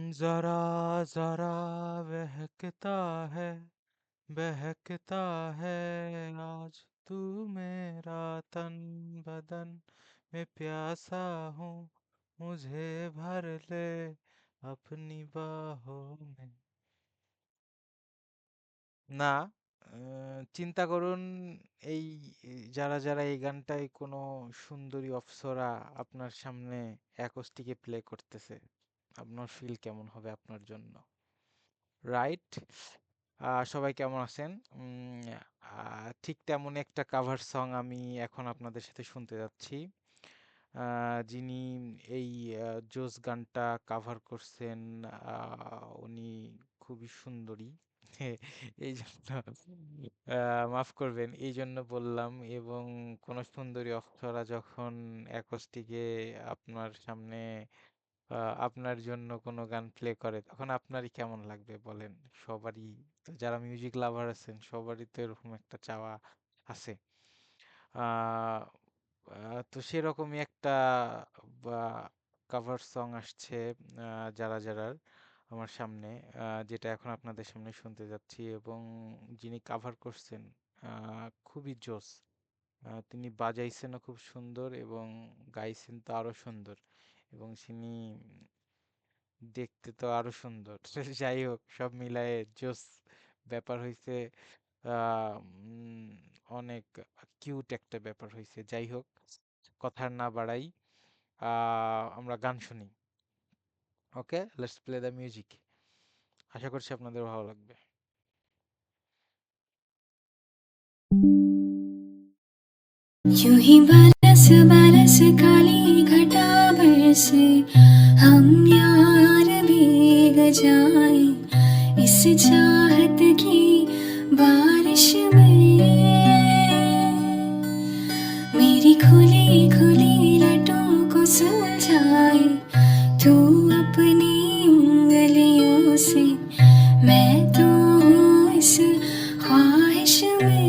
जरा जरा बहकता है बहकता है आज तू मेरा तन बदन में प्यासा हूँ मुझे भर ले अपनी बाहों में। না, চিন্তা করুন এই যারা যারা এই গানটায় কোনো সুন্দরী অপ্সরা আপনার সামনে অ্যাকোস্টিকে প্লে করতেছে, আপনার ফিল কেমন হবে আপনার জন্য? রাইট? সবাই কেমন আছেন? ঠিক তেমনই একটা কাভার সং আমি এখন আপনাদের সাথে শুনতে যাচ্ছি। যিনি এই জোস গানটা কাভার করছেন, উনি খুবই সুন্দরী। এই জন্য মাফ করবেন, এই জন্য বললাম। এবং কোনো সুন্দরী অপ্সরা যখন অ্যাকোস্টিকে আপনার সামনে আপনার জন্য কোনো গান প্লে করে তখন আপনারই কেমন লাগবে বলেন? সবারই তো, যারা মিউজিক লাভার আছেন সবারই তো এরকম একটা চাওয়া আছে। আহ, তো সেরকমই একটা বা কাভার সং আসছে যারা যারার আমার সামনে, যেটা এখন আপনাদের সামনে শুনতে যাচ্ছি। এবং যিনি কাভার করছেন খুবই জোস। তিনি বাজাইছেনও খুব সুন্দর এবং গাইছেন তো আরো সুন্দর। এবং তিনি দেখতে তো আরো সুন্দর। যাই হোক, সব মিলায়ে জোস ব্যাপার হইছে। অনেক কিউট একটা ব্যাপার হইছে। যাই হোক, কথা আর না বাড়াই, আমরা গান শুনি। ওকে, লেটস প্লে দ্য মিউজিক। আশা করছি আপনাদের ভালো লাগবে। यूं ही बरस बरस काली घटा बरसे हम यार भीग जाए इस चाहत की बारिश में। मेरी खुली खुली लटों को सुलझाए तू अपनी उंगलियों से, मैं तो हूँ इस ख्वाहिश में।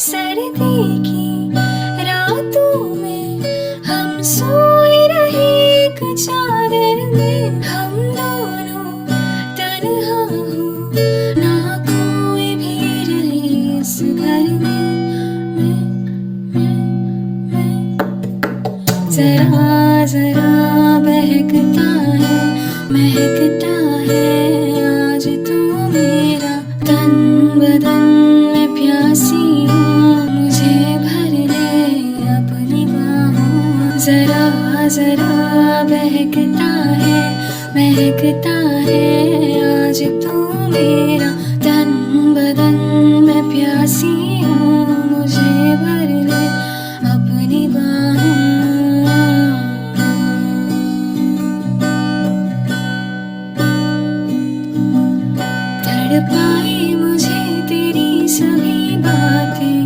सर्दी की रातों में हम सोए रहे एक चादर में, हम दोनों तन्हा हो ना कोई भी रहे इस घर में। मैं जरा जरा बहकता है महकता है आज तू मेरा तन बदन में प्यासी हूँ मुझे भर ले अपनी बाहों। जरा जरा बहकता है महकता है आज तू मेरा तन बदन में प्यासी हूँ मुझे भर ले अपनी बाहों। तड़पाए मुझे तेरी सभी बातें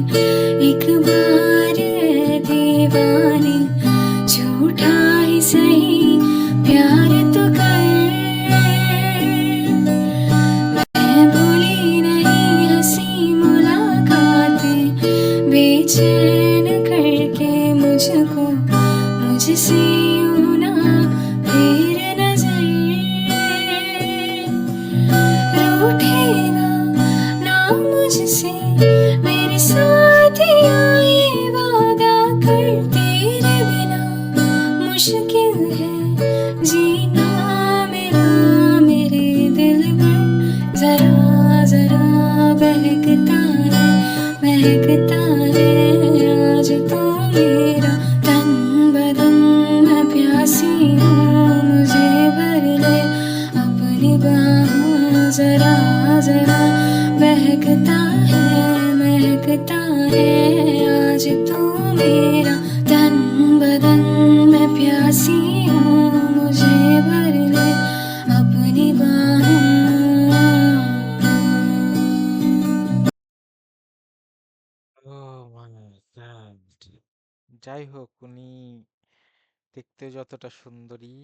एक बार ऐ दीवानी, झूठा ही सही प्यार तो कर। मैं भूली नहीं हंसी मुलाकातें बेचैन करके मुझको मुझसे यूं ना फेर नजर। रूठेगा ना मुझसे मेरे साथिया ये वादा कर, तेरे बिना मुश्किल है जीना मेरा मेरे दिल पर। जरा जरा बहकता है महकता है आज तू मेरा तन बदन में प्यासी हूँ मुझे भर ले अपनी बाहों। जरा जरा बहकता है महकता है आज तू मेरा तन बदन में प्यासी हूँ मुझे भर ले अपनी बाहों। ও মাই গড! যাই হোক, উনি দেখতে যতটা সুন্দরী,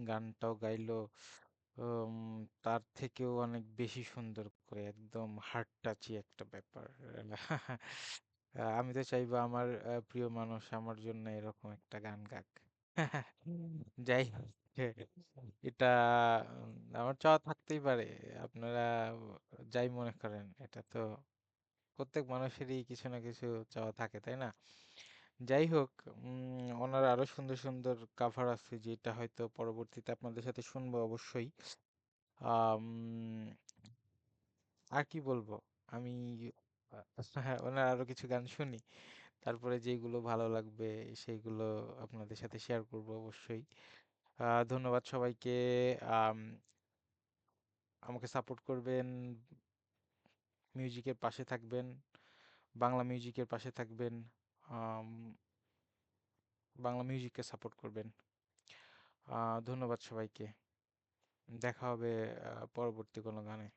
গানটাও গাইলো উম, তার থেকেও অনেক বেশি সুন্দর করে, একদম হার্ট টাচি একটা ব্যাপার। আমি তো চাইবো আমার প্রিয় মানুষ আমার জন্য এরকম একটা গান গাক। যাই হোক, এটা আমার চাওয়া থাকতেই পারে। আপনারা যাই মনে করেন, এটা তো প্রত্যেক মানুষেরই কিছু না কিছু চাওয়া থাকে, তাই না? যাই হোক, ওনার আরো সুন্দর সুন্দর কাভার আছে, যেটা হয়তো পরবর্তীতে আপনাদের সাথে শুনবো অবশ্যই। আম, আর কি বলবো আমি, হ্যাঁ, ওনার আরো কিছু গান শুনি, তারপরে যেগুলো ভালো লাগবে সেইগুলো আপনাদের সাথে শেয়ার করব অবশ্যই। ধন্যবাদ সবাইকে। আম, আমাকে সাপোর্ট করবেন, মিউজিকের পাশে থাকবেন, বাংলা মিউজিকের পাশে থাকবেন, আম, বাংলা মিউজিককে সাপোর্ট করবেন। ধন্যবাদ সবাইকে। দেখা হবে পরবর্তী কোনো গানে।